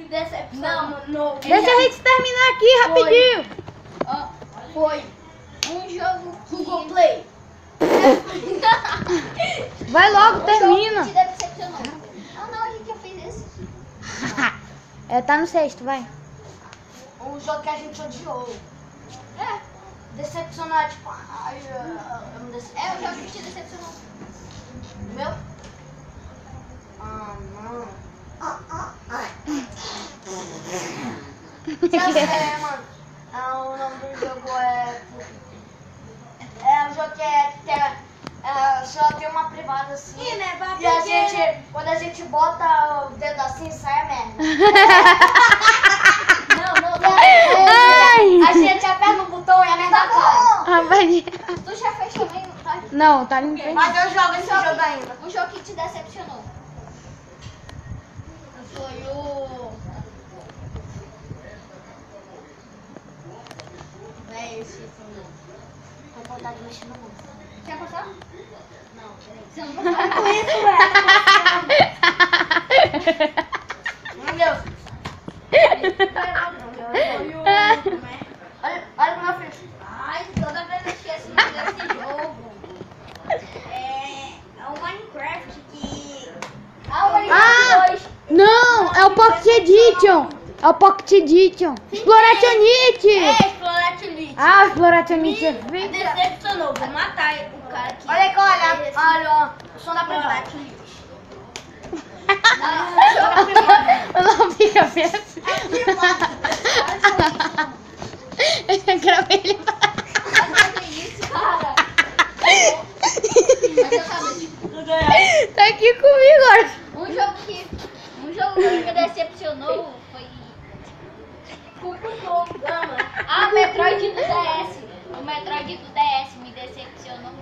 me decepcionou. Deixa a gente terminar aqui rapidinho. Foi um jogo Google Play. Vai logo, termina. Um jogo que te decepcionou. Ah não, a gente já fez esse. Tá no sexto, vai. Um jogo que a gente odiou. Decepcionar, tipo, eu me decepcionei. O jogo que te decepcionou. Meu? Não. Mano. O nome do jogo é um jogo que só tem uma privada assim. E a gente, quando a gente bota o dedo assim, sai a merda. Não. A gente aperta o botão e a merda cai. Tu já fez também, não tá? Não, tá limpando. Mas eu jogo esse jogo ainda. Um jogo que te decepcionou. Foi o... esse filme. Tô com vontade de mexer no mundo. Quer passar? Não, peraí. Você não vai com isso, velho. Meu Deus. Olha pro meu filho. Ai, toda vez eu esqueço desse jogo. É o Minecraft que... o Minecraft 2. Não, é o Pocket Edition. É o Pocket Edition. Explorationite. Explorationite. Explorationite é feio. Decepcionou, vou matar o cara aqui. Olha, o som da privada. Não fica bem assim. Eu gravei ele. Tá aqui comigo agora. Um jogo que me decepcionou foi Metroid do DS. O Metroid do DS me decepcionou.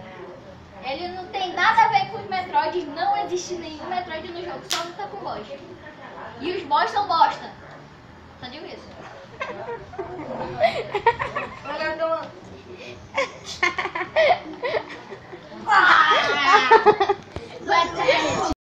Ele não tem nada a ver com os Metroid, não existe nenhum Metroid no jogo, só luta com boss. E os boss são bosta. Só digo isso.